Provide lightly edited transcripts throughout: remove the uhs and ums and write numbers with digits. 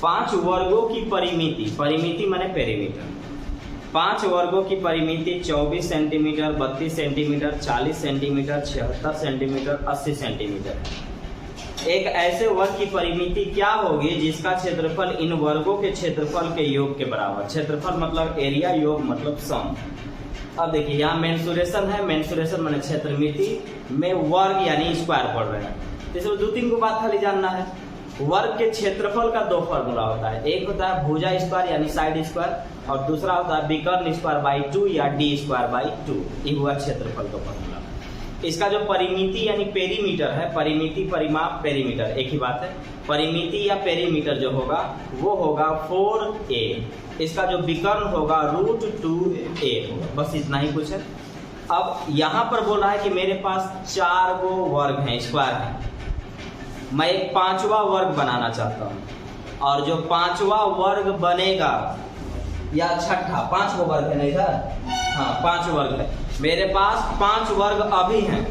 5 वर्गों की परिमिति, परिमिति माने पेरीमीटर, 5 वर्गों की परिमिति 24 centimetre, 32 centimetre, 40 centimetre, 76 centimetre, 80 centimetre है। एक ऐसे वर्ग की परिमिति क्या होगी जिसका क्षेत्रफल इन वर्गों के क्षेत्रफल के योग के बराबर, क्षेत्रफल मतलब एरिया, योग मतलब सम। अब देखिए यहाँ मेंसुरेशन है, मेंसुरेशन माने क्षेत्रमिति में वर्ग यानी स्क्वायर पढ़ रहे हैं, तो इसमें 2-3 को बात खाली जानना है। वर्ग के क्षेत्रफल का 2 फॉर्मूला होता है, एक होता है भुजा स्क्वायर यानी साइड स्क्वायर, और दूसरा होता है विकर्ण स्क्वायर बाई 2 या डी स्क्वायर बाई 2। ये हुआ क्षेत्रफल का फॉर्मूला। इसका जो परिमिति यानी पेरीमीटर है, परिमिति परिमाप पेरीमीटर एक ही बात है, परिमिति या पेरीमीटर जो होगा वो होगा 4a, इसका जो विकर्ण होगा √2a होगा, बस इतना ही कुछ है। अब यहाँ पर बोला है कि मेरे पास 4 गो वर्ग हैं, स्क्वायर है, मैं एक 5वां वर्ग बनाना चाहता हूँ, और जो 5वां वर्ग बनेगा या छठा, 5 गो वर्ग है ना इधर, हाँ 5 वर्ग है, मेरे पास 5 वर्ग अभी हैं,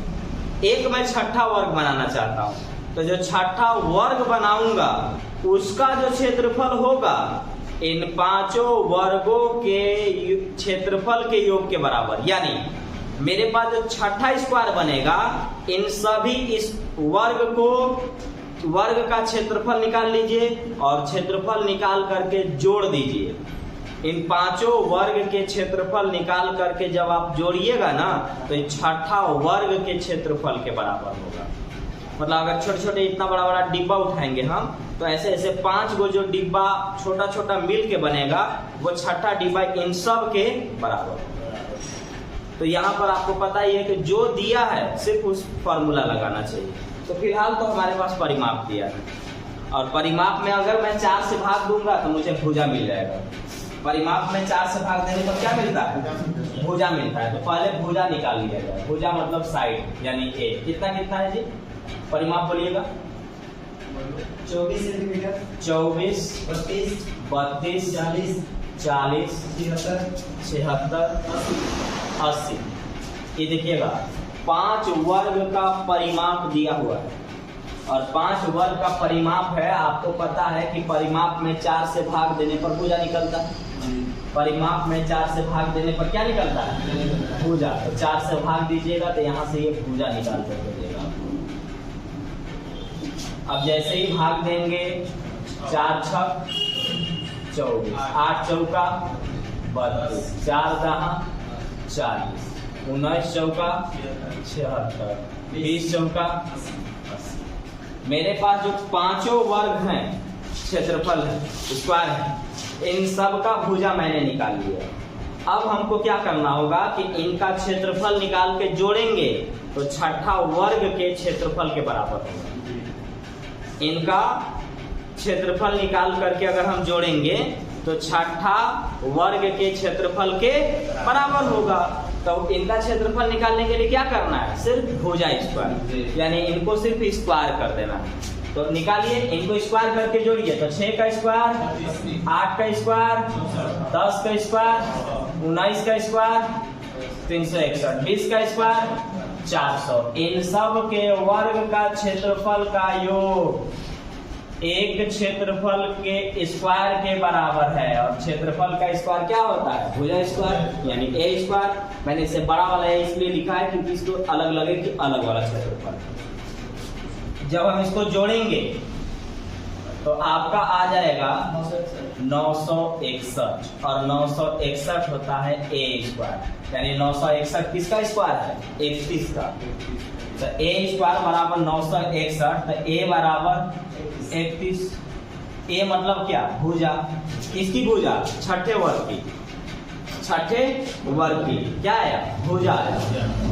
एक मैं छठा वर्ग बनाना चाहता हूँ, तो जो छठा वर्ग बनाऊंगा उसका जो क्षेत्रफल होगा इन 5 वर्गों के क्षेत्रफल के योग के बराबर, यानी मेरे पास जो छठा स्क्वायर बनेगा इन सभी इस वर्ग का क्षेत्रफल निकाल लीजिए और क्षेत्रफल निकाल करके जोड़ दीजिए। इन 5 वर्ग के क्षेत्रफल निकाल करके जब आप जोड़िएगा ना तो छठा वर्ग के क्षेत्रफल के बराबर होगा। मतलब अगर छोटे छोटे इतना बड़ा बड़ा डिब्बा उठाएंगे हम, तो ऐसे ऐसे 5 गो जो डिब्बा छोटा छोटा मिल के बनेगा वो छठा डिब्बा इन सब के बराबर होगा। तो यहाँ पर आपको पता ही है कि जो दिया है सिर्फ उस फॉर्मूला लगाना चाहिए। तो फिलहाल तो हमारे पास परिमाप दिया है, और परिमाप में अगर मैं 4 से भाग दूंगा तो मुझे भुजा मिल जाएगा। परिमाप में 4 से भाग देने पर क्या मिलता है? भुजा मिलता है। तो पहले भुजा निकाल लिया जाए, भुजा मतलब साइड यानी ए। कितना कितना है जी? परिमाप बोलिएगा। 24 सेंटीमीटर, 24, 32, 32, 40, 40, 76, 76, 80। ये देखिएगा 5 वर्ग का परिमाप दिया हुआ है, और 5 वर्ग का परिमाप है। आपको पता है कि परिमाप में 4 से भाग देने पर भुजा निकलता है। परिमाप में 4 से भाग देने पर क्या निकलता है? भुजा। तो 4 से भाग दीजिएगा तो यहाँ से ये भुजा निकाल कर देगा। अब जैसे ही भाग देंगे 4 छक 24, 8 चौका 32, 4 दहा 40, 19 चौका 76, 20 चौका 80। मेरे पास जो 5 वर्ग हैं क्षेत्रफल है, स्क्वायर है, इन सब का भुजा मैंने निकाल लिया। अब हमको क्या करना होगा कि इनका क्षेत्रफल निकाल के जोड़ेंगे तो छठा वर्ग के क्षेत्रफल के बराबर होगा। इनका क्षेत्रफल निकाल करके अगर हम जोड़ेंगे तो छठा वर्ग के क्षेत्रफल के बराबर होगा। तो इनका क्षेत्रफल निकालने के लिए क्या करना है? सिर्फ भुजा स्क्वायर, यानी इनको सिर्फ स्क्वायर कर देना है। तो निकालिए, इनको स्क्वायर करके जोड़िए तो 6 का स्क्वायर, 8 का स्क्वायर, 10 का स्क्वायर, 19 का स्क्वायर 361, 20 का स्क्वायर 400। इन सब के वर्ग का क्षेत्रफल का योग एक क्षेत्रफल के स्क्वायर के बराबर है। और क्षेत्रफल का स्क्वायर क्या होता है? भुजा स्क्वायर यानी ए स्क्वायर। मैंने इसे बड़ा वाला ए इसलिए लिखा है क्योंकि इसको अलग लगे कि अलग वाला क्षेत्रफल। जब हम इसको जोड़ेंगे तो आपका आ जाएगा 961, और 961 होता है ए स्क्वायर, यानी 961 किसका स्क्वायर है? 31 का। तो ए स्क्वायर बराबर 961, तो ए बराबर 31। ए मतलब क्या? भुजा। किसकी भुजा? छठे वर्ग की। छठे वर्ग की क्या आया? भुजा आया।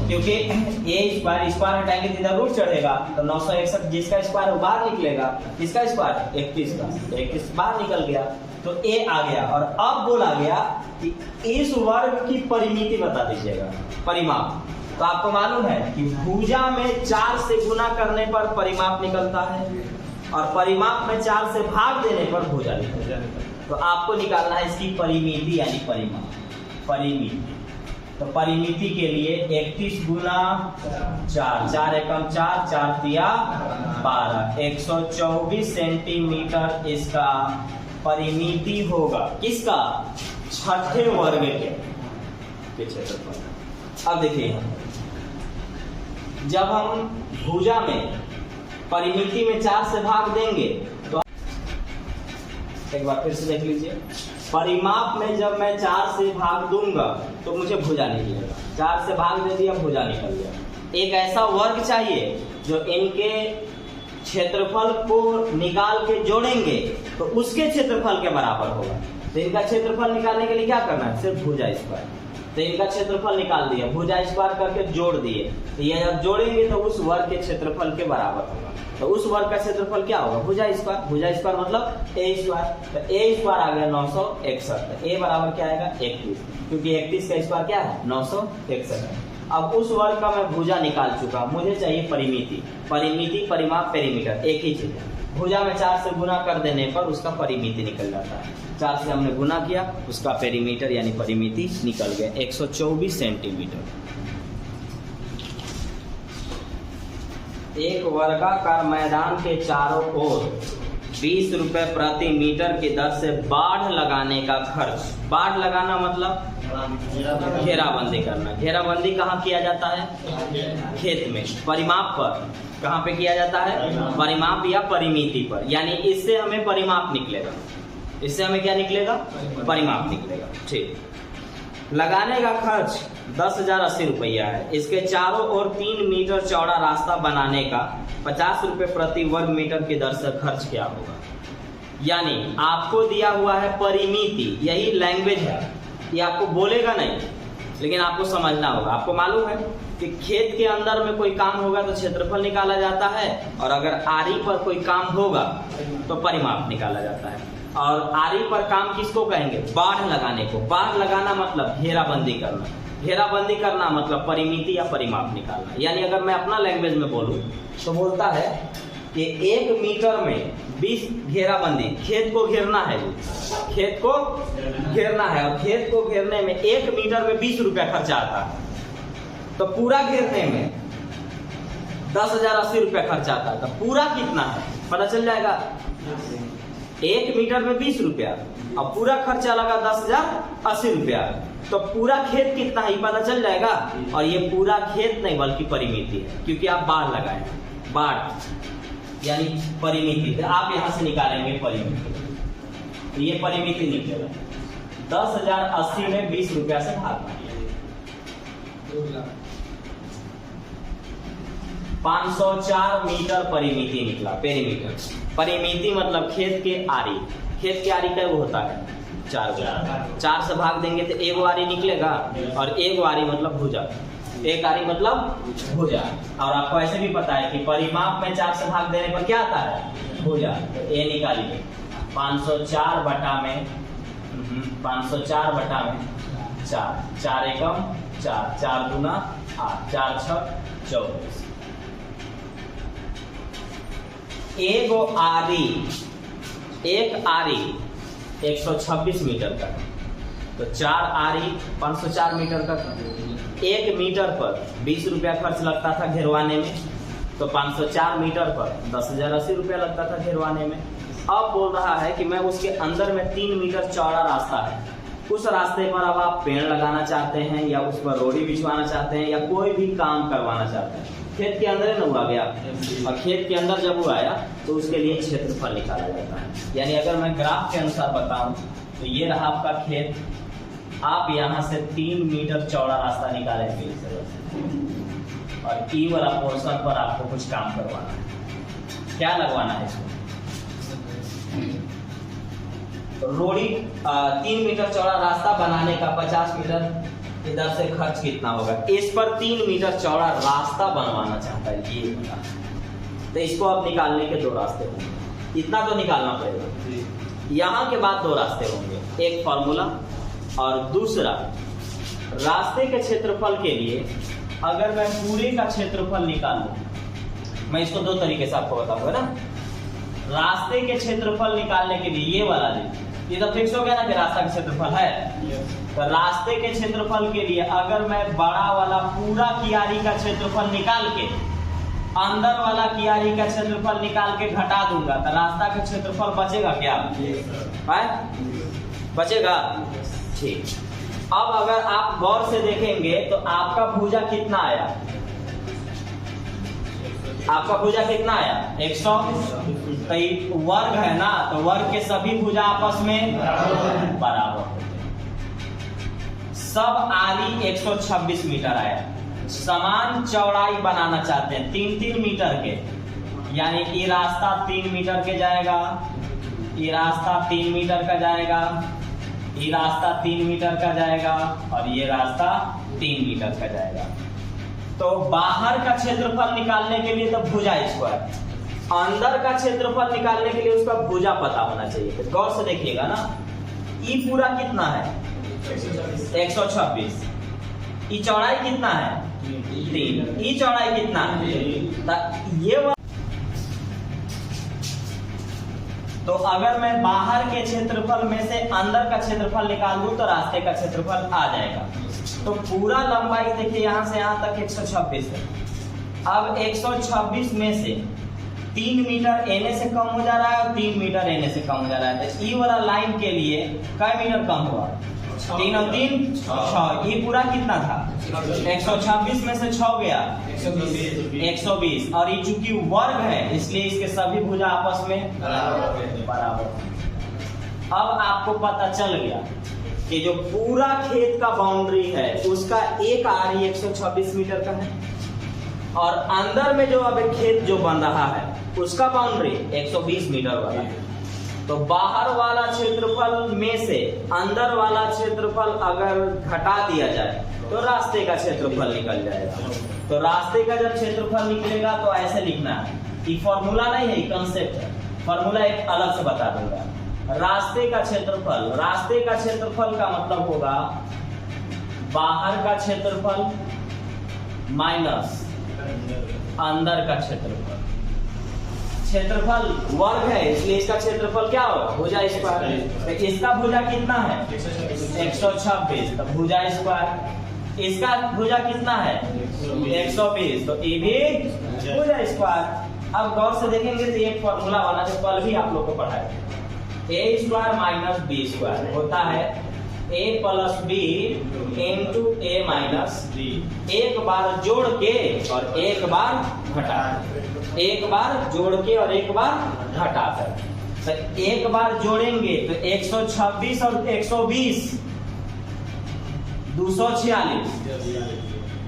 क्योंकि ए स्क्वायर हटाएंगे तो इधर रूट चढ़ेगा, तो 961 जिसका स्क्वायर बाहर निकलेगा। किसका स्क्वायर? 31 का। 31 बाहर निकल गया तो ए आ गया। और अब बोला गया कि इस वर्ग की परिमिति बता दीजिएगा, परिमाप। तो आपको मालूम है कि भुजा में 4 से गुना करने पर परिमाप निकलता है, और परिमाप में 4 से भाग देने पर भुजा निकलता है। तो आपको निकालना है इसकी परिमिति यानी परिमाप। परिमिति, तो परिमिति के लिए 31 गुना 4, 4 एकम 4, 4 तिया 12, 124 सेंटीमीटर इसका परिमिति होगा किसका? छठे वर्ग के क्षेत्रफल। अब देखिए यहाँ जब हम भुजा में परिमिति में 4 से भाग देंगे तो एक बार फिर से देख लीजिए, परिमाप में जब मैं 4 से भाग दूंगा तो मुझे भुजा निकलेगा। 4 से भाग दे दिया, भुजा निकल गया। एक ऐसा वर्ग चाहिए जो इनके क्षेत्रफल को निकाल के जोड़ेंगे तो उसके क्षेत्रफल के बराबर होगा। तो इनका क्षेत्रफल निकालने के लिए क्या करना है? सिर्फ भुजा स्क्वायर। तो इनका क्षेत्रफल निकाल दिया, भुजा स्क्वायर करके जोड़ दिए, तो ये जब जोड़ेंगे तो उस वर्ग के क्षेत्रफल के बराबर होगा। तो उस वर्ग का क्षेत्रफल क्या होगा? भुजा स्क्वायर। भुजा स्क्वायर मतलब ए स्क्वायर। तो ए स्क्वायर आ गया 961। ए बराबर क्या आएगा? 31, क्योंकि 31 का स्क्वायर क्या है? 961 है। अब उस वर्ग का मैं भुजा निकाल चुका, मुझे चाहिए परिमिति। परिमिति, परिमाप, पेरीमीटर एक ही चीज है। भुजा में 4 से गुना कर देने पर उसका परिमिति निकल जाता है। 4 से हमने गुना किया, उसका पेरीमीटर यानी परिमिति निकल गया 124 सेंटीमीटर। एक वर्गाकार मैदान के चारों ओर 20 रुपए प्रति मीटर की दर से बाढ़ लगाने का खर्च। बाढ़ लगाना मतलब घेराबंदी करना। घेराबंदी कहाँ किया जाता है? खेत में। परिमाप पर कहाँ पे किया जाता है? परिमाप या परिमिति पर, यानी इससे हमें परिमाप निकलेगा। इससे हमें क्या निकलेगा? परिमाप निकलेगा। ठीक। लगाने का खर्च 10,080 रुपया है। इसके चारों ओर 3 मीटर चौड़ा रास्ता बनाने का 50 रुपए प्रति वर्ग मीटर की दर से खर्च क्या होगा? यानी आपको दिया हुआ है परिमिति, यही लैंग्वेज है। ये आपको बोलेगा नहीं, लेकिन आपको समझना होगा। आपको मालूम है कि खेत के अंदर में कोई काम होगा तो क्षेत्रफल निकाला जाता है, और अगर आरी पर कोई काम होगा तो परिमाप निकाला जाता है। और आरी पर काम किसको कहेंगे? बाढ़ लगाने को। बाढ़ लगाना मतलब घेराबंदी करना। घेराबंदी करना मतलब परिमिति या परिमाप निकालना। यानी अगर मैं अपना लैंग्वेज में बोलूं तो बोलता है कि 1 मीटर में 20 घेराबंदी, खेत को घेरना है। खेत को घेरना है, और खेत को घेरने में 1 मीटर में 20 रुपया खर्चा आता है। तो पूरा घेरने में 10,080 रुपया खर्चा आता है। तो पूरा कितना है पता चल जाएगा। 1 मीटर में 20 रुपया और पूरा खर्चा लगा 10,080 रुपया। तो पूरा खेत कितना है पता चल जाएगा। और ये पूरा खेत नहीं बल्कि परिमिति है, क्योंकि आप बाढ़ लगाए। बाढ़ यानी परिमिति, तो आप यहां से निकालेंगे परिमिति, तो ये परिमिति निकलेगा। 10,080 में 20 रुपया से भाग मारिए, 504 मीटर परिमिति निकला। पेरीमीटर, परिमिति मतलब खेत के आरी। खेत के आरी क्या वो होता है? 4 से भाग देंगे तो 1 आरी निकलेगा, और 1 आरी मतलब भुजा। 1 आरी मतलब भुजा। और आपको ऐसे भी पता है कि परिमाप में 4 से भाग देने पर क्या आता है? भुजा। तो ए निकालिए 504 बटा में 4, 4 एकम 4, 4 दूना 8, 4 छक 24। एक आरी 126 मीटर का, तो 4 आरी 504 मीटर का। 1 मीटर पर 20 रुपया खर्च लगता था घेरवाने में, तो 504 मीटर पर 10,080 रुपया लगता था घेरवाने में। अब बोल रहा है कि मैं उसके अंदर में 3 मीटर चौड़ा रास्ता है, उस रास्ते पर अब आप पेड़ लगाना चाहते हैं, या उस पर रोड़ी बिछवाना चाहते हैं, या कोई भी काम करवाना चाहते हैं। खेत के अंदर न हुआ गया, और खेत के अंदर जब वो आया तो उसके लिए क्षेत्रफल निकाला जाता है। यानी अगर मैं ग्राफ के अनुसार बताऊं तो ये रहा आपका खेत। आप यहाँ से 3 मीटर चौड़ा रास्ता निकालेंगे इस तरह से, और ई वाला पोर्शन पर आपको कुछ काम करवाना है। क्या लगवाना है इसमें? रोड़ी 3 मीटर चौड़ा रास्ता बनाने का 50 मीटर इधर से खर्च कितना होगा? इस पर 3 मीटर चौड़ा रास्ता बनवाना चाहता है ये बता। तो इसको अब निकालने के 2 रास्ते होंगे, इतना तो निकालना पड़ेगा। यहाँ के बाद 2 रास्ते होंगे, एक फॉर्मूला और दूसरा रास्ते के क्षेत्रफल के लिए अगर मैं पूरे का क्षेत्रफल निकालूं, मैं इसको 2 तरीके से आपको बताऊंगा ना। रास्ते के क्षेत्रफल निकालने के लिए ये वाला ये तो फिक्स हो गया ना कि रास्ता का क्षेत्रफल है। तो रास्ते के क्षेत्रफल के लिए अगर मैं बड़ा वाला पूरा कियारी का क्षेत्रफल निकाल के अंदर वाला कियारी का क्षेत्रफल निकाल के घटा दूंगा तो रास्ता का क्षेत्रफल बचेगा क्या? है? बचेगा। ठीक। अब अगर आप गौर से देखेंगे तो आपका भुजा कितना आया? आपका भुजा कितना आया? 100। तो ये वर्ग है ना, तो वर्ग के सभी भुजा आपस में बराबर होते हैं। सब आरी 126 मीटर आया। समान चौड़ाई बनाना चाहते हैं 3-3 मीटर के, यानी ये रास्ता 3 मीटर के जाएगा, ये रास्ता 3 मीटर का जाएगा, ये रास्ता 3 मीटर का जाएगा और ये रास्ता 3 मीटर का जाएगा। तो बाहर का क्षेत्रफल निकालने के लिए तो भुजा स्क्वायर, अंदर का क्षेत्रफल निकालने के लिए उसका भुजा पता होना चाहिए। गौर से देखिएगा ना, ये पूरा कितना है? 126। ये चौड़ाई कितना है? 3। ये चौड़ाई कितना है? ये तो अगर मैं बाहर के क्षेत्रफल में से अंदर का क्षेत्रफल निकाल दूं तो रास्ते का क्षेत्रफल आ जाएगा। तो पूरा लंबाई देखिए यहाँ से यहाँ तक 126 है। अब 126 में से 3 मीटर एने से कम हो जा रहा है और 3 मीटर एने से कम हो जा रहा है। तो ई वाला लाइन के लिए कै मीटर कम हुआ? 3 और 3 6। ये पूरा कितना था? 126 में से 6 गया 120। और ये चूंकि वर्ग है इसलिए इसके सभी भुजा आपस में बराबर। अब आपको पता चल गया कि जो पूरा खेत का बाउंड्री है उसका एक आरी 126 मीटर का है और अंदर में जो अब खेत जो बन रहा है उसका बाउंड्री 120 मीटर वाला है। तो बाहर वाला क्षेत्रफल में से अंदर वाला क्षेत्रफल अगर घटा दिया जाए तो रास्ते का क्षेत्रफल निकल जाएगा। तो रास्ते का जब क्षेत्रफल निकलेगा तो ऐसे लिखना है, ये फॉर्मूला नहीं है, ये कंसेप्ट है। फॉर्मूला एक अलग से बता दूंगा। रास्ते का क्षेत्रफल, रास्ते का क्षेत्रफल का मतलब होगा बाहर का क्षेत्रफल माइनस अंदर का क्षेत्रफल। क्षेत्रफल वर्ग है इसलिए इसका क्षेत्रफल क्या होगा? भुजा स्क्वायर। तो इसका भुजा कितना है? 126। तो भुजा स्क्वायर। इसका भुजा कितना है? 120। तो ये भी भुजा स्क्वायर। अब गौर से देखेंगे तो एक फॉर्मूला बना जो कल भी आप लोग को पढ़ाया, a square minus B square होता है a plus B into a minus B. एक बार जोड़ के और एक बार घटा, एक बार जोड़ के और एक बार घटा कर। तो एक बार जोड़ेंगे तो 126 और 120 246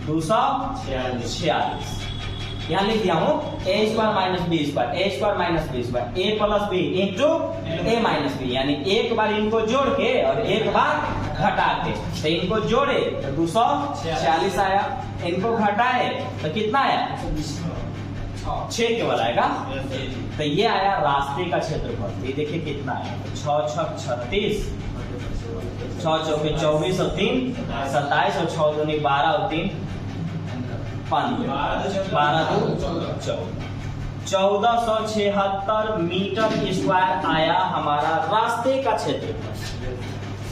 246। यहाँ लिख दिया हूँ a square minus B square, a square minus B square, a plus B into a minus B. यानी एक बार इनको जोड़ के और एक बार घटा के। तो इनको जोड़े तो 246 आया, इनको घटाए तो कितना आया? 6 केवल आएगा। तो ये आया रास्ते का क्षेत्रफल। ये देखिए कितना आया? 6 6 36, 6 चौके 24 और 3 27 और 6 दूनी 12 और 3 12 1476 मीटर स्क्वायर आया हमारा रास्ते का क्षेत्रफल।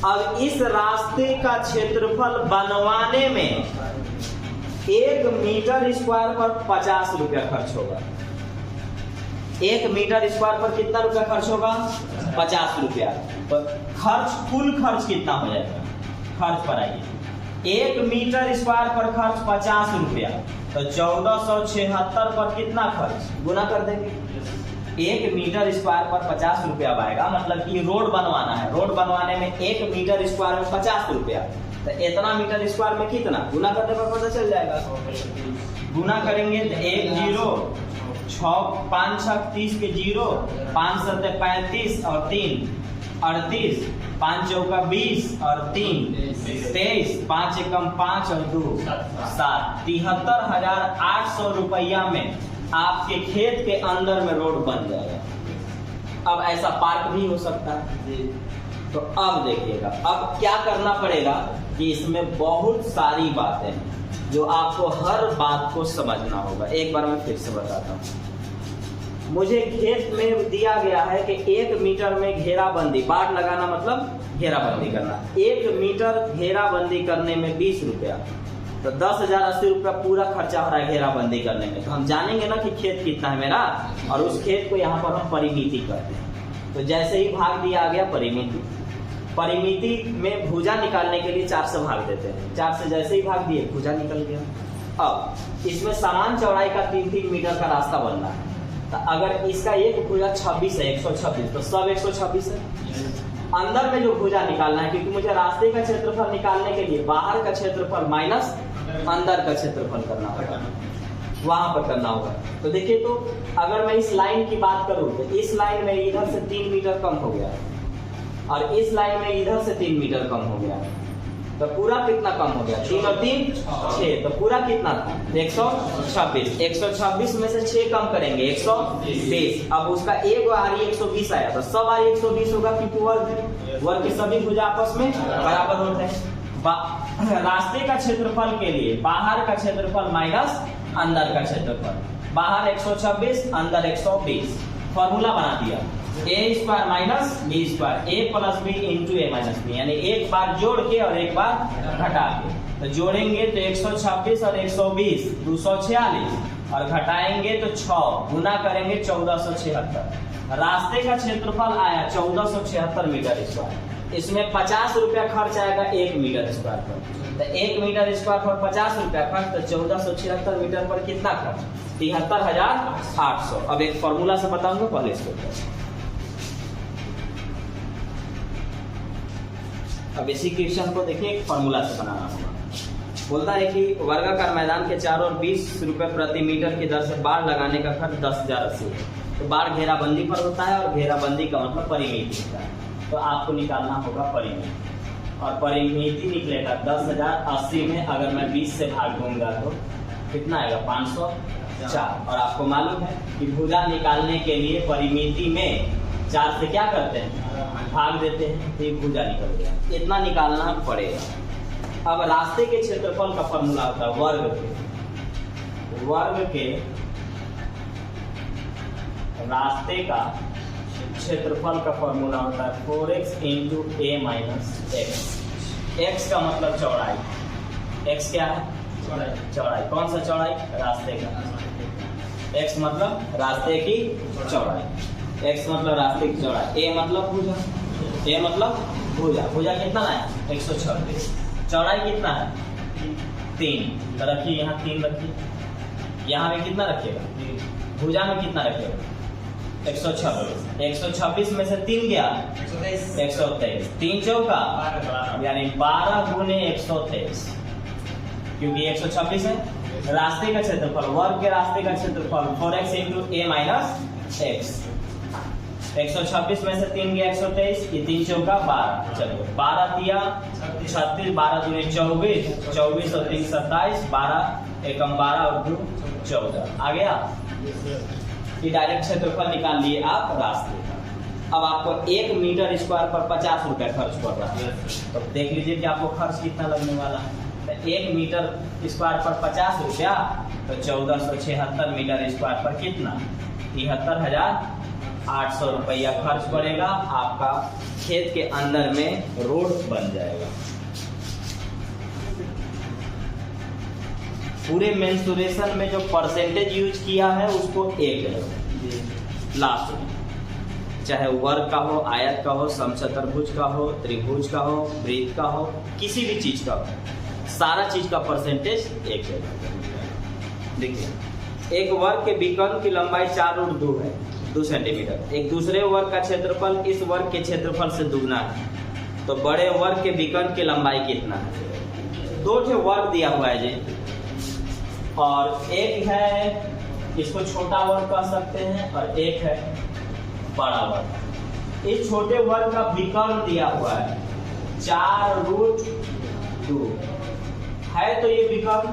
अब इस रास्ते का क्षेत्रफल बनवाने में 1 मीटर स्क्वायर पर 50 रुपया खर्च होगा। 1 मीटर स्क्वायर पर कितना रुपया खर्च होगा? 50 रुपया। तो खर्च, कुल खर्च कितना हो जाएगा? खर्च पर आइए। 1 मीटर स्क्वायर पर खर्च 50 रुपया, तो 1476 पर कितना खर्च? गुना कर देंगे। 1 मीटर स्क्वायर पर 50 रुपया आएगा, मतलब कि रोड बनवाना है। रोड बनवाने में 1 मीटर स्क्वायर में 50 रुपया, तो इतना मीटर स्क्वायर में कितना? गुना करने पर पता चल जाएगा। गुना करेंगे तो 1 0 6 5 6 30 के 0, 5 7 35 और 3 38, 5 चौका 20 और 3 23, 5 एकम 5 और 2 7, 73,800 रुपया में आपके खेत के अंदर में रोड बन जाएगा। अब ऐसा पार्क भी हो सकता है। तो अब देखिएगा, अब क्या करना पड़ेगा कि इसमें बहुत सारी बातें जो आपको हर बात को समझना होगा। एक बार मैं फिर से बताता हूँ। मुझे खेत में दिया गया है कि 1 मीटर में घेराबंदी, बाट लगाना मतलब घेराबंदी करना। 1 मीटर घेराबंदी करने में 20 रुपया, तो 10,080 पूरा खर्चा हो रहा है घेराबंदी करने में। तो हम जानेंगे ना कि खेत कितना है मेरा, और उस खेत को यहाँ पर हम परिमिति करते हैं। तो जैसे ही भाग दिया गया परिमिति, परिमिति में भुजा निकालने के लिए 4 से भाग देते हैं। 4 से जैसे ही भाग दिए भुजा निकल गया। अब इसमें समान चौड़ाई का 3-3 मीटर का रास्ता बनना है। तो अगर इसका एक भुजा 26 है, 126, तो सब 126 है। अंदर में जो भुजा निकालना है, क्योंकि मुझे रास्ते का क्षेत्रफल निकालने के लिए बाहर का क्षेत्रफल माइनस अंदर का क्षेत्रफल करना होगा, वहां पर करना होगा। तो देखिए, तो अगर मैं इस लाइन की बात करूं तो इस लाइन में इधर से 3 मीटर कम हो गया और इस लाइन में इधर से 3 मीटर कम हो गया, तो पूरा कितना कम हो गया? 3 और 3 6, तो पूरा कितना था? 126। 126 में से 6 कम करेंगे 120। अब उसका एक आरी 120 आया, तो सब आरी 120 होगा, क्योंकि वर्ग के सभी भुजा आपस में बराबर होते हैं। रास्ते का क्षेत्रफल के लिए बाहर का क्षेत्रफल माइनस अंदर का क्षेत्रफल, बाहर 126 अंदर 120, फॉर्मूला बना दिया a² minus b², a plus b into a minus b, यानी एक बार जोड़ के और एक बार घटा के। तो जोड़ेंगे तो 126 और 120 246, और घटाएंगे तो 6, गुना करेंगे 1476। रास्ते का क्षेत्रफल आया 1476 मीटर स्क्वायर। इसमें 50 रुपया खर्च आएगा 1 मीटर स्क्वायर पर। तो 1 मीटर स्क्वायर पर 50 रुपया खर्च, तो 1476 मीटर पर कितना खर्च? 73,800। अब एक फॉर्मूला से बताऊंगा, पहले इसको। अब इसी क्वेश्चन को देखिए एक फॉर्मूला से बनाना होगा। बोलता है कि वर्गाकार मैदान के चारों ओर 20 रुपए प्रति मीटर की दर से बाढ़ लगाने का खर्च 10,080 है। तो बाढ़ घेराबंदी पर होता है, और घेराबंदी का मतलब परिमिति होता है। तो आपको निकालना होगा परिमिति, और परिमिति निकलेगा 10,080 में अगर मैं 20 से भाग दूंगा तो कितना आएगा? 504। और आपको मालूम है कि भुजा निकालने के लिए परिमिति में 4 से क्या करते हैं? भाग देते हैं, तो ये भुजा निकल गया। इतना निकालना पड़ेगा। अब रास्ते के क्षेत्रफल का फॉर्मूला होता है वर्ग के रास्ते का क्षेत्रफल का फॉर्मूला होता है 4x into a minus x। x का मतलब चौड़ाई, x क्या है? चौड़ाई। कौन सा चौड़ाई? रास्ते का। x मतलब रास्ते की चौड़ाई, x मतलब रास्ते की चौड़ाई, a मतलब भुजा, a मतलब भुजा। भुजा कितना है? 126। चौड़ाई कितना है? 3। तो रखिए यहाँ 3 रखिए, यहाँ में कितना रखिएगा? भुजा में कितना रखिएगा? 126। 126 में से 3 गया 123। 3 चौका यानी 12 गुने 123, क्योंकि 126 है। रास्ते का क्षेत्रफल, वर्ग के रास्ते का क्षेत्रफल 4x into a minus x। 126 में से 3 गया 123, ये 3 चौका 12। चलो 12 दिया 36, 12 दूनी 24, 24 और 3 27, 12 एकम 12 और 2 14। आ गया? ये डायरेक्ट क्षेत्रफल निकाल लिए आप रास्ते का। अब आपको 1 मीटर स्क्वायर पर 50 रुपया खर्च पड़ रहा है, तो देख लीजिए कि आपको खर्च कितना लगने वाला है। तो 1 मीटर स्क्वायर पर 50 रुपया, तो 1476 मीटर स्क्वायर पर कितना? 73,800 रुपया खर्च पड़ेगा। आपका खेत के अंदर में रोड बन जाएगा। पूरे मेंसुरेशन में जो परसेंटेज यूज किया है उसको 1 लास्ट में, चाहे वर्ग का हो, आयत का हो, समचतुर्भुज का हो, त्रिभुज का हो, वृत्त का हो, किसी भी चीज का हो, सारा चीज का परसेंटेज 1 है। देखिए, एक वर्ग के विकर्ण की लंबाई 4√2 है, 2 सेंटीमीटर। एक दूसरे वर्ग का क्षेत्रफल इस वर्ग के क्षेत्रफल से दुगना है, तो बड़े वर्ग के विकर्ण की लंबाई कितना है? 2 वर्ग दिया हुआ है जी, और एक है, इसको छोटा वर्ग कह सकते हैं, और एक है बड़ा वर्ग। इस छोटे वर्ग का विकर्ण दिया हुआ है 4√2 है। तो ये विकर्ण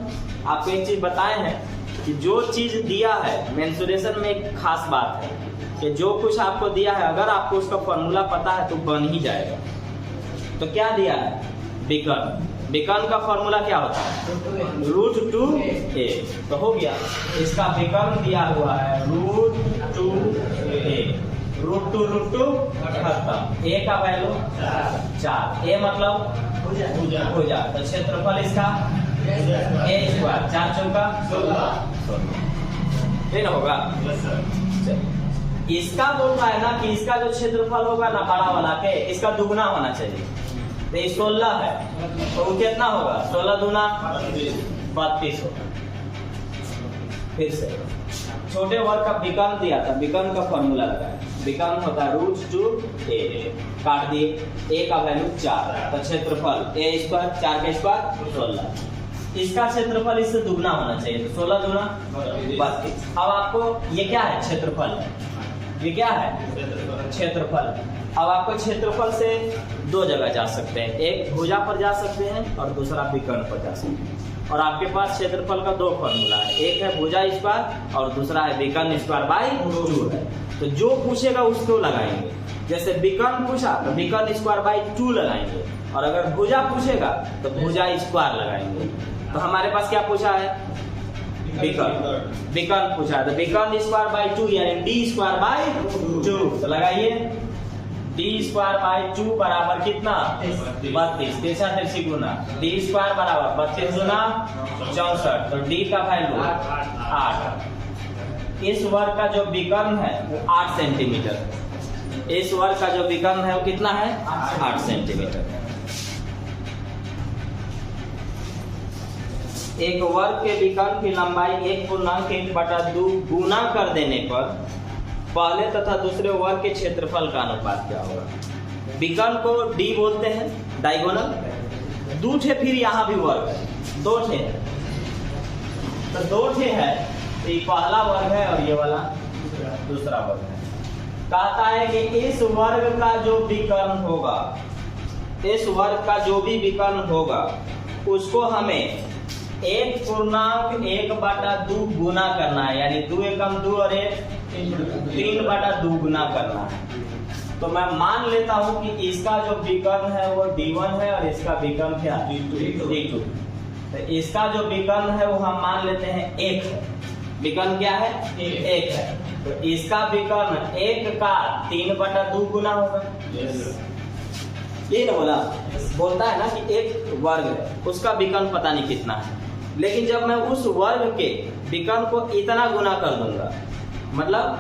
आपको एक चीज बताए हैं कि जो चीज दिया है, मेंसुरेशन में एक खास बात है कि जो कुछ आपको दिया है, अगर आपको उसका फॉर्मूला पता है तो बन ही जाएगा। तो क्या दिया है? विकर्ण। विकर्ण का फॉर्मूला क्या होता है? √2a। तो हो गया, इसका विकर्ण दिया हुआ है √2a। √2 खत्म, a का वैल्यू 4। a मतलब भुजा। तो क्षेत्रफल इसका ए स्क्वायर, 4 चौका 16, ये ना होगा। चलिए, इसका बोल रहा है ना कि इसका जो क्षेत्रफल होगा ना बड़ा वाला के, इसका दुगुना होना चाहिए। तो ये 16 है, तो वो कितना होगा? 16 दूना 32 होगा। फिर से छोटे वर्ग का विकर्ण दिया था, विकर्ण का फॉर्मूला लगाया। विकर्ण होता है √2a, काट दिए, a का वैल्यू 4, तो क्षेत्रफल a स्क्वायर, 4 का स्क्वायर 16। इसका क्षेत्रफल इससे दुगना होना चाहिए, तो 16 दूना 32। अब आपको ये क्या है? क्षेत्रफल है। ये क्या है? क्षेत्रफल। अब आपको क्षेत्रफल से दो जगह जा सकते हैं, एक भुजा पर जा सकते हैं और दूसरा विकर्ण पर जा सकते हैं। और आपके पास क्षेत्रफल का दो फॉर्मूला है, एक है भुजा स्क्वायर और दूसरा है विकर्ण स्क्वायर बाई 2 है। तो जो पूछेगा उसको लगाएंगे। जैसे विकर्ण पूछा तो विकर्ण स्क्वायर बाई 2 लगाएंगे, और अगर भुजा पूछेगा तो भुजा स्क्वायर लगाएंगे। तो हमारे पास क्या पूछा है? विकर्ण पूछा है, तो विकर्ण स्क्वायर बाई 2 यानी डी स्क्वायर बाई 2। तो लगाइए, डी स्क्वायर बाई 2 बराबर कितना? 32, तिरछा तिरछी गुना, डी स्क्वायर बराबर 32 गुना 64, तो डी का वैल्यू 8। इस वर्ग का जो विकर्ण है वो 8 सेंटीमीटर। इस वर्ग का जो विकर्ण है वो कितना है? 8 सेंटीमीटर। एक वर्ग के विकर्ण की लंबाई 1/1/2 गुना कर देने पर पहले तथा दूसरे वर्ग के क्षेत्रफल का अनुपात क्या होगा? विकर्ण को डी बोलते हैं, डायगोनल। 2 ठे फिर यहाँ भी वर्ग है, 2 ठे है, तो 2 ठे है, तो ये पहला वर्ग है और ये वाला दूसरा वर्ग है। कहता है कि इस वर्ग का जो विकर्ण होगा, इस वर्ग का जो भी विकर्ण होगा उसको हमें 1/1/2 गुना करना है, यानी 2 एकम 2 और 1 3/2 गुना करना है। तो मैं मान लेता हूं कि इसका जो विकर्ण है वो D1 है और इसका विकर्ण क्या? D2। तो इसका जो विकर्ण है वो हम मान लेते हैं 1 है। विकर्ण क्या है? 1 है। तो इसका विकर्ण 1 का 3/2 गुना होगा। ये ना बोलता है ना कि एक वर्ग है, उसका विकर्ण पता नहीं कितना है, लेकिन जब मैं उस वर्ग के विकर्ण को इतना गुना कर दूंगा, मतलब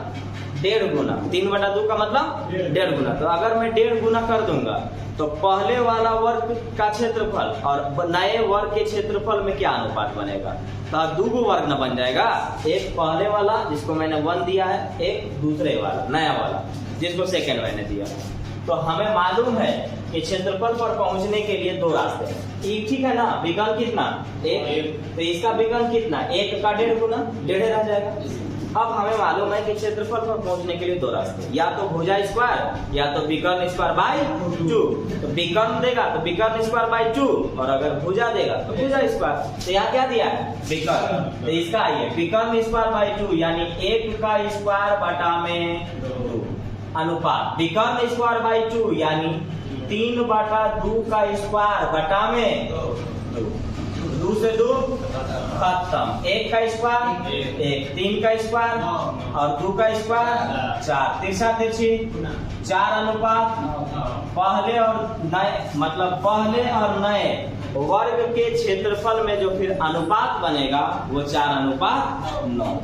1.5 गुना, 3/2 का मतलब 1.5 गुना, तो अगर मैं 1.5 गुना कर दूंगा तो पहले वाला वर्ग का क्षेत्रफल और नए वर्ग के क्षेत्रफल में क्या अनुपात बनेगा? तो 2 वर्ग न बन जाएगा, एक पहले वाला जिसको मैंने 1 दिया है, एक दूसरे वाला नया वाला जिसको सेकेंड मैंने दिया। तो हमें मालूम है कि क्षेत्रफल पर पहुंचने के लिए 2 रास्ते हैं। ठीक है ना? विकर्ण कितना? 1, तो इसका विकर्ण कितना? 1 का 1.5 गुना, 1.5 रह जाएगा। अब हमें मालूम है कि क्षेत्रफल पर पहुंचने के लिए 2 रास्ते, या तो भुजा स्क्वायर या तो विकर्ण स्क्वायर बाई 2। तो विकर्ण देगा तो विकर्ण स्क्वायर बाई 2, और अगर भुजा देगा तो भुजा स्क्वायर। तो यहाँ क्या दिया है? विकर्ण। तो इसका आइए विकर्ण स्क्वायर बाई 2 यानी 1 का स्क्वायर बटा में 2 अनुपात विकर्ण स्क्वायर बाई 2 यानी 3/2 का स्क्वायर बटा में 2 से 2 खत्म, 1 का स्क्वायर 1, 3 का स्क्वायर और 2 का स्क्वायर 4, तिरछा तिरछी 4 अनुपात पहले और नए, मतलब पहले और नए वर्ग के क्षेत्रफल में जो फिर अनुपात बनेगा वो 4:9।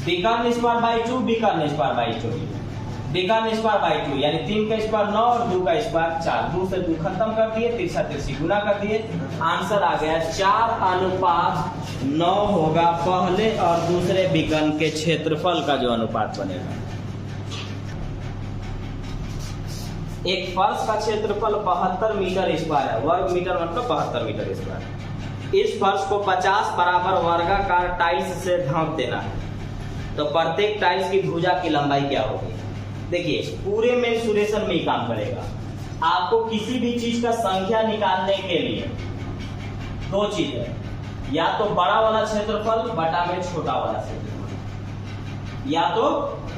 विकर्ण स्क्वायर बाई 2, विकर्ण स्क्वायर बाई 2, विकर्ण स्क्वायर बाई 2 यानी 3 का स्क्वायर 9 और 2 का स्क्वायर 4, 2 से 2 खत्म कर दिए, तिरछा तिरछी गुना कर दिए, आंसर आ गया 4:9 होगा पहले और दूसरे विकर्ण के क्षेत्रफल का जो अनुपात बनेगा। एक फर्श का क्षेत्रफल 72 मीटर स्क्वायर है, वर्ग मीटर मतलब 72 मीटर स्क्वायर। इस फर्श को 50 बराबर वर्गाकार टाइल्स से ढांक देना है, तो प्रत्येक टाइल्स की भुजा की लंबाई क्या होगी? देखिए पूरे मेंसुरेशन में ही काम करेगा। आपको किसी भी चीज का संख्या निकालने के लिए 2 चीज है, या तो बड़ा वाला क्षेत्रफल बटा में छोटा वाला क्षेत्रफल, या तो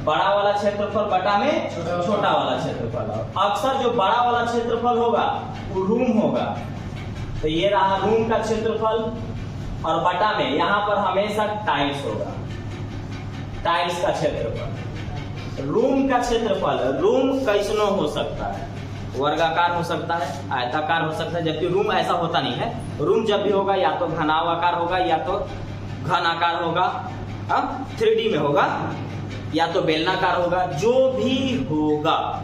बड़ा वाला क्षेत्रफल बटा में छोटा वाला क्षेत्रफल। अक्सर जो बड़ा वाला क्षेत्रफल होगा वो रूम होगा, तो ये रहा रूम का क्षेत्रफल, और बटा में यहाँ पर हमेशा टाइल्स होगा, टाइल्स का क्षेत्रफल। रूम का क्षेत्रफल, रूम कैसनो हो सकता है, वर्गाकार हो सकता है, आयताकार हो सकता है, जबकि रूम ऐसा होता नहीं है। रूम जब भी होगा या तो घनावाकार होगा या तो घन आकार होगा, 3D में होगा, या तो बेलनाकार होगा, जो भी होगा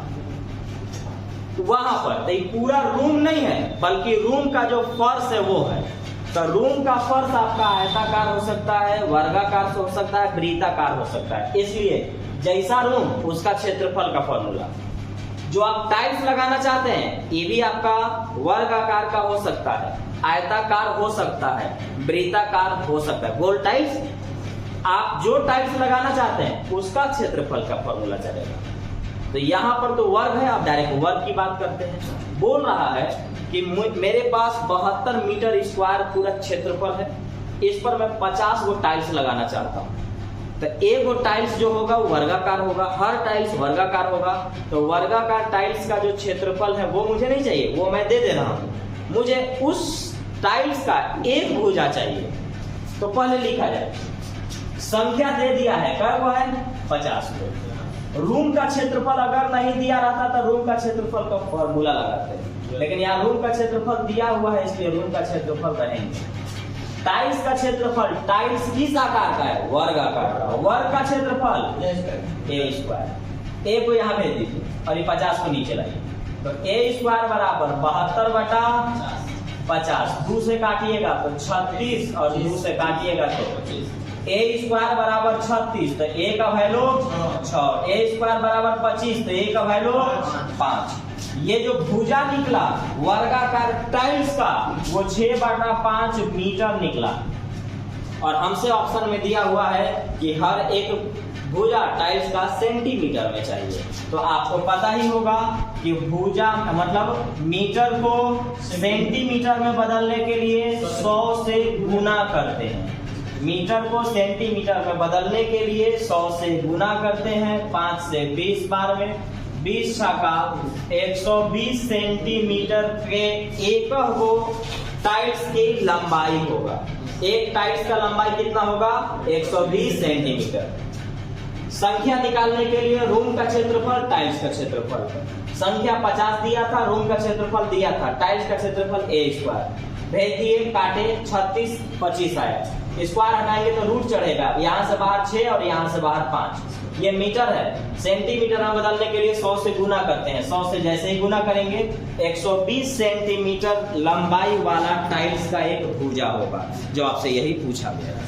वहां पर। तो ये पूरा रूम नहीं है, बल्कि रूम का जो फर्श है वो है। तो रूम का फर्श आपका आयताकार हो सकता है, वर्गाकार हो सकता है, वृत्ताकार हो सकता है। इसलिए जैसा रूम उसका क्षेत्रफल का फॉर्मूला। जो आप टाइल्स लगाना चाहते हैं ये भी आपका वर्गाकार का हो सकता है, आयताकार हो सकता है, वृत्ताकार हो सकता है। गोल टाइल्स, आप जो टाइल्स लगाना चाहते हैं उसका क्षेत्रफल का फॉर्मूला चलेगा। तो यहाँ पर तो वर्ग है, आप डायरेक्ट वर्ग की बात करते हैं। बोल रहा है कि मेरे पास 72 मीटर स्क्वायर पूरा क्षेत्रफल है, इस पर मैं 50 गो टाइल्स लगाना चाहता हूँ। तो एक गो टाइल्स जो होगा वो वर्गाकार होगा, हर टाइल्स वर्गाकार होगा। तो वर्गाकार टाइल्स का जो क्षेत्रफल है वो मुझे नहीं चाहिए, वो मैं दे दे रहा हूँ। मुझे उस टाइल्स का एक भुजा चाहिए। तो पहले लिखा जाए, संख्या दे दिया है, क्या वो है 50 गो। रूम का क्षेत्रफल अगर नहीं दिया रहता तो रूम का क्षेत्रफल का फॉर्मूला लगाते हैं, लेकिन यहाँ रूम का क्षेत्रफल दिया हुआ है इसलिए रूम का क्षेत्रफल रहेंगे। टाइल्स का क्षेत्रफल, टाइल्स किस आकार का है, वर्ग आकार का। वर्ग का क्षेत्रफल ए स्क्वायर, ए को यहाँ भेज दीजिए और ये 50 को नीचे लाइए। तो ए स्क्वायर बराबर 72/50, 2 से काटिएगा तो 36 और 2 से काटिएगा तो 25। ए स्क्वायर बराबर 36 तो ए का वैल्यू 6, ए स्क्वायर बराबर 25 तो ए का वैल्यू 5। ये जो भुजा निकला वर्गाकार टाइल्स का वो 6/5 मीटर निकला। और हमसे ऑप्शन में दिया हुआ है कि हर एक भुजा टाइल्स का सेंटीमीटर में चाहिए। तो आपको पता ही होगा कि भुजा मतलब मीटर को सेंटीमीटर में बदलने के लिए 100 से गुना करते हैं। मीटर को सेंटीमीटर में बदलने के लिए 100 से गुना करते हैं 5 से 20 बार में। 20 का 120 सेंटीमीटर के एक वो टाइल्स की लंबाई होगा। एक टाइल्स का लंबाई कितना होगा, 120 सेंटीमीटर। संख्या निकालने के लिए रूम का क्षेत्रफल, टाइल्स का क्षेत्रफल। संख्या 50 दिया था, रूम का क्षेत्रफल दिया था, टाइल्स का क्षेत्रफल ए स्क्वायर। भेज दिए, काटे, 36 25 आया। स्क्वायर हटाएंगे तो रूट चढ़ेगा, यहाँ से बाहर 6 और यहाँ से बाहर 5। ये मीटर है, सेंटीमीटर में बदलने के लिए 100 से गुना करते हैं। 100 से जैसे ही गुना करेंगे 120 सेंटीमीटर लंबाई वाला टाइल्स का एक भुजा होगा, जो आपसे यही पूछा गया है।